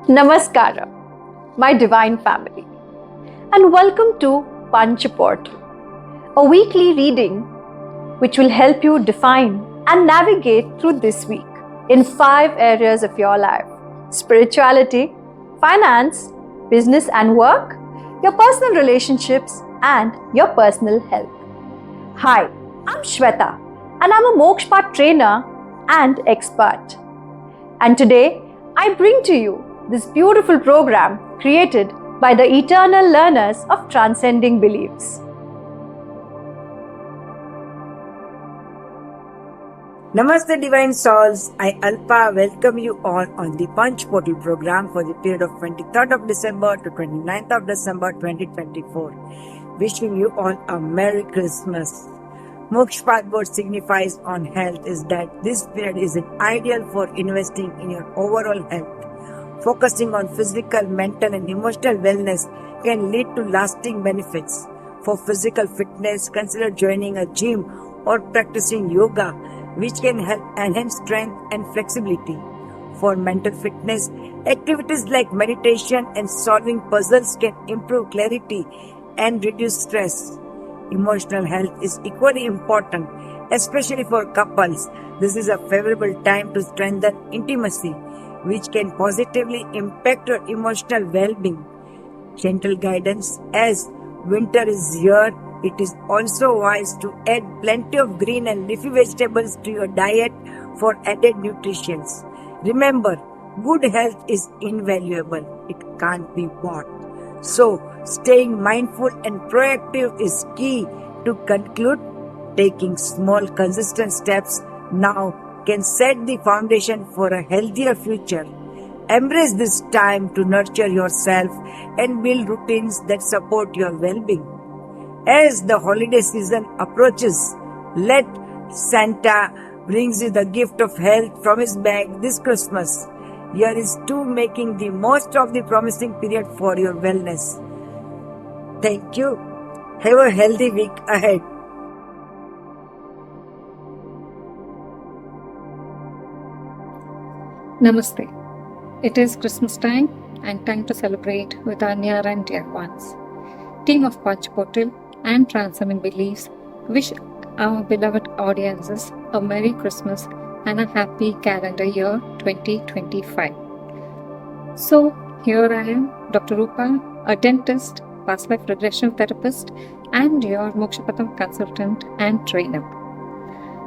Namaskara, my divine family, and welcome to Panch Portal, a weekly reading which will help you define and navigate through this week in 5 areas of your life: spirituality, finance, business and work, your personal relationships, and your personal health. Hi, I'm Shweta, and I'm a Mokshpat trainer and expert. And today, I bring to you this beautiful program created by the eternal learners of transcending beliefs. Namaste Divine Souls, I Alpa welcome you all on the Punch Portal program for the period of 23rd of December to 29th of December 2024. Wishing you all a Merry Christmas. Mokshpat word signifies on health is that this period is ideal for investing in your overall health. Focusing on physical, mental and emotional wellness can lead to lasting benefits. For physical fitness, consider joining a gym or practicing yoga, which can help enhance strength and flexibility. For mental fitness, activities like meditation and solving puzzles can improve clarity and reduce stress. Emotional health is equally important, especially for couples. This is a favorable time to strengthen intimacy, which can positively impact your emotional well-being. Gentle guidance as winter is here, it is also wise to add plenty of green and leafy vegetables to your diet for added nutrition. Remember, good health is invaluable. It can't be bought. So, staying mindful and proactive is key. To conclude, taking small consistent steps now can set the foundation for a healthier future. Embrace this time to nurture yourself and build routines that support your well-being. As the holiday season approaches, let Santa brings you the gift of health from his bag this Christmas. Here is to making the most of the promising period for your wellness. Thank you. Have a healthy week ahead. Namaste. It is Christmas time and time to celebrate with our near and dear ones. Team of Punch Portal and Transcending Beliefs wish our beloved audiences a Merry Christmas and a happy calendar year 2025. So, here I am, Dr. Rupa, a dentist, past life regression therapist, and your Mokshapatham consultant and trainer.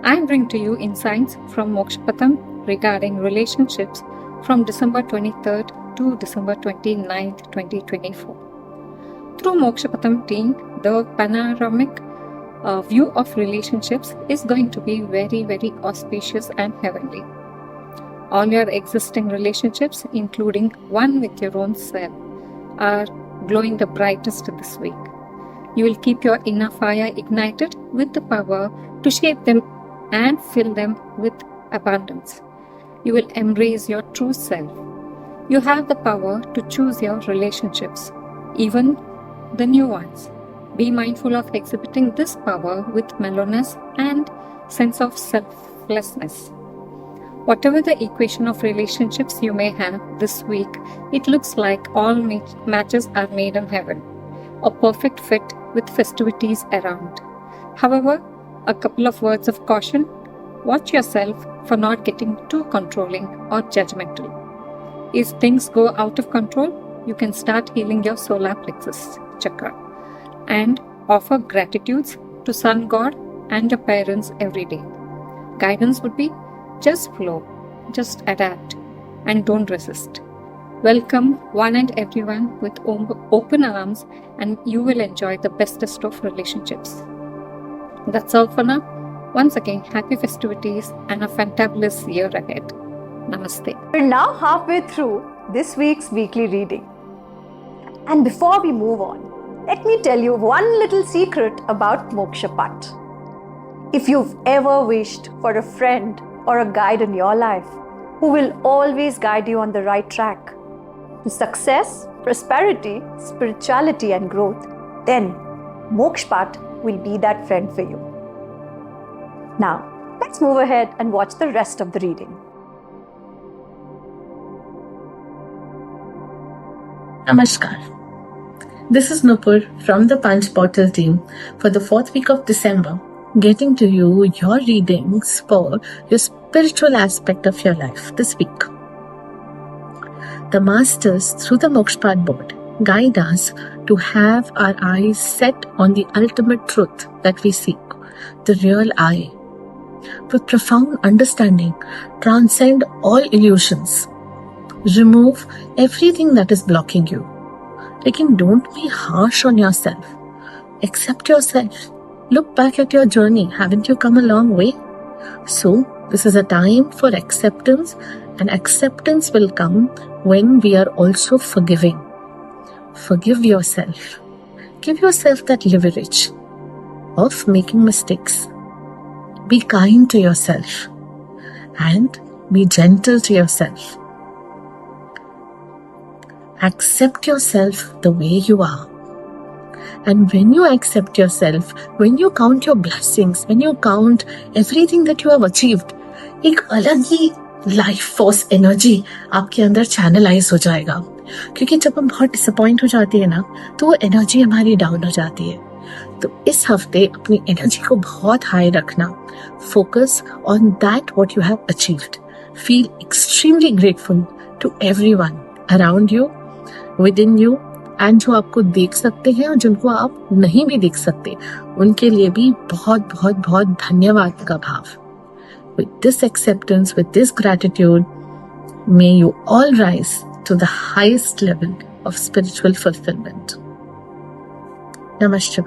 I bring to you insights from Mokshapatham regarding relationships from December 23rd to December 29th, 2024. Through Mokshapatham team, the panoramic view of relationships is going to be very, very auspicious and heavenly. All your existing relationships, including one with your own self, are glowing the brightest this week. You will keep your inner fire ignited with the power to shape them and fill them with abundance. You will embrace your true self. You have the power to choose your relationships, even the new ones. Be mindful of exhibiting this power with mellowness and sense of selflessness. Whatever the equation of relationships you may have this week, it looks like all matches are made in heaven, a perfect fit with festivities around. However, a couple of words of caution: watch yourself for not getting too controlling or judgmental. If things go out of control, you can start healing your solar plexus chakra and offer gratitudes to Sun God and your parents every day. Guidance would be just flow, just adapt, and don't resist. Welcome one and everyone with open arms, and you will enjoy the bestest of relationships. That's all for now. Once again, happy festivities and a fantabulous year ahead. Namaste. We're now halfway through this week's weekly reading. And before we move on, let me tell you one little secret about Mokshapat. If you've ever wished for a friend or a guide in your life who will always guide you on the right track to success, prosperity, spirituality and growth, then Mokshpat will be that friend for you. Now, let's move ahead and watch the rest of the reading. Namaskar. This is Nupur from the Punch Portal team for the 4th week of December, getting to you your readings for your spiritual aspect of your life this week. The Masters, through the Mokshpad board, guide us to have our eyes set on the ultimate truth that we seek, the real I. With profound understanding, transcend all illusions. Remove everything that is blocking you. Again, don't be harsh on yourself. Accept yourself. Look back at your journey. Haven't you come a long way? So, this is a time for acceptance, and acceptance will come when we are also forgiving. Forgive yourself. Give yourself that leverage of making mistakes. Be kind to yourself and be gentle to yourself. Accept yourself the way you are. And when you accept yourself, when you count your blessings, when you count everything that you have achieved, एक अलग ही life force energy आपके अंदर channelise हो जाएगा. क्योंकि जब हम बहुत डिसअपॉइंट हो जाती है ना, तो वो एनर्जी हमारी डाउन हो जाती है. तो इस हफ्ते अपनी एनर्जी को बहुत हाई रखना. Focus on that what you have achieved. Feel extremely grateful to everyone around you, within you, and जो आपको देख सकते हैं और जिनको आप नहीं भी देख सकते, उनके लिए भी बहुत बहुत बहुत धन्यवाद का भाव. With this acceptance, with this gratitude, may you all rise to the highest level of spiritual fulfillment. Namaste.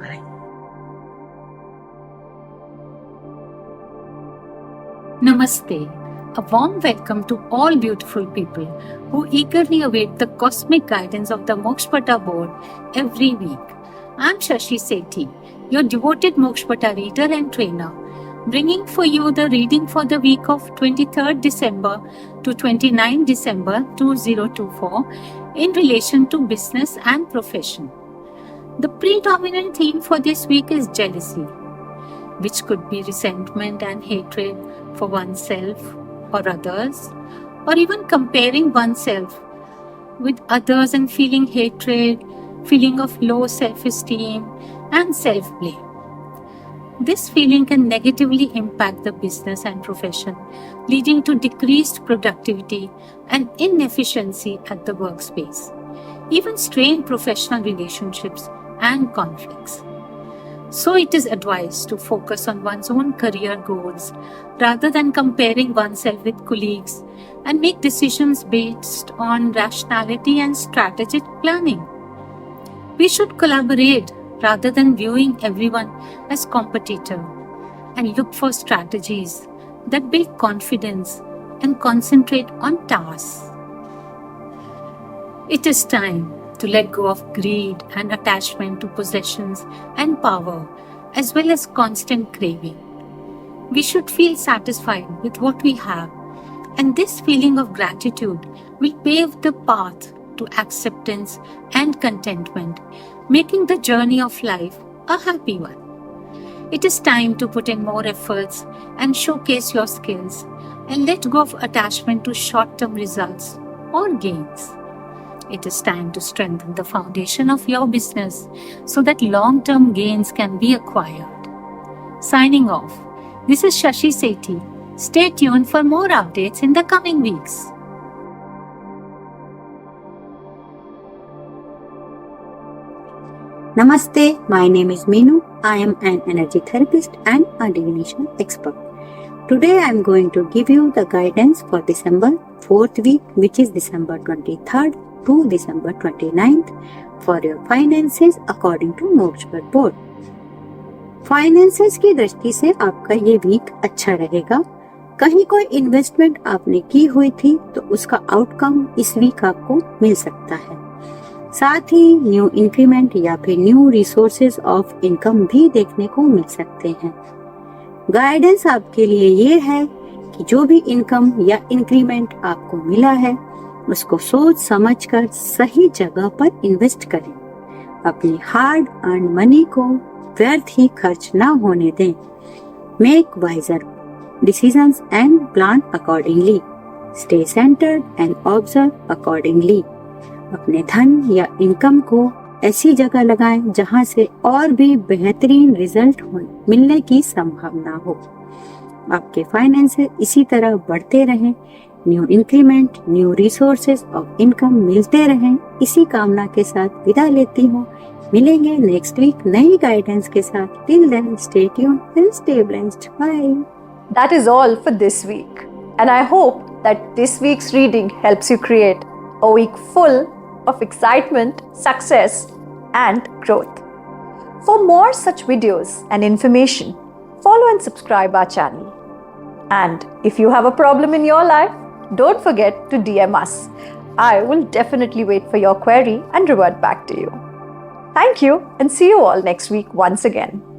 Namaste. A warm welcome to all beautiful people who eagerly await the cosmic guidance of the Mokshpata board every week. I'm Shashi Sethi, your devoted Mokshpata reader and trainer, bringing for you the reading for the week of 23rd December to 29 December 2024 in relation to business and profession. The predominant theme for this week is jealousy, which could be resentment and hatred for oneself or others, or even comparing oneself with others and feeling hatred, feeling of low self-esteem and self-blame. This feeling can negatively impact the business and profession, leading to decreased productivity and inefficiency at the workspace, even strained professional relationships and conflicts. So it is advised to focus on one's own career goals rather than comparing oneself with colleagues, and make decisions based on rationality and strategic planning. We should collaborate rather than viewing everyone as competitor, and look for strategies that build confidence and concentrate on tasks. It is time to let go of greed and attachment to possessions and power, as well as constant craving. We should feel satisfied with what we have, and this feeling of gratitude will pave the path to acceptance and contentment, making the journey of life a happy one. It is time to put in more efforts and showcase your skills, and let go of attachment to short-term results or gains. It is time to strengthen the foundation of your business so that long-term gains can be acquired. Signing off, this is Shashi Sethi. Stay tuned for more updates in the coming weeks. Namaste, my name is Meenu. I am an energy therapist and a divination expert. Today I am going to give you the guidance for December 4th week, which is December 23rd to December 29th for your finances according to Mokshpad board. Finances की दृष्टि से आपका ये week अच्छा रहेगा. कहीं कोई investment आपने की हुई थी तो उसका आउटकम इस वीक आपको मिल सकता है. साथ ही न्यू इंक्रीमेंट या फिर न्यू रिसोर्सेज ऑफ इनकम भी देखने को मिल सकते हैं. गाइडेंस आपके लिए ये है कि जो भी इनकम या इंक्रीमेंट आपको मिला है उसको सोच समझकर सही जगह पर इन्वेस्ट करें. अपनी हार्ड अर्न मनी को व्यर्थ ही खर्च ना होने दें. Make wiser decisions and plan accordingly. Stay centered and observe accordingly. अपने धन या इनकम को ऐसी जगह लगाएं जहां से और भी बेहतरीन रिजल्ट मिलने की संभावना हो। आपके फाइनेंसेस इसी तरह बढ़ते रहें, न्यू इंक्रीमेंट, न्यू रिसोर्सेज और इनकम मिलते रहें, इसी कामना के साथ विदा लेती हूँ। मिलेंगे नेक्स्ट वीक नई गाइडेंस के साथ। Till then stay tuned and stay blessed. Bye. That is all for this week. And I hope that this week's reading helps you create a week full of excitement, success, and growth. For more such videos and information, follow and subscribe our channel. And if you have a problem in your life, don't forget to DM us. I will definitely wait for your query and revert back to you. Thank you and see you all next week once again.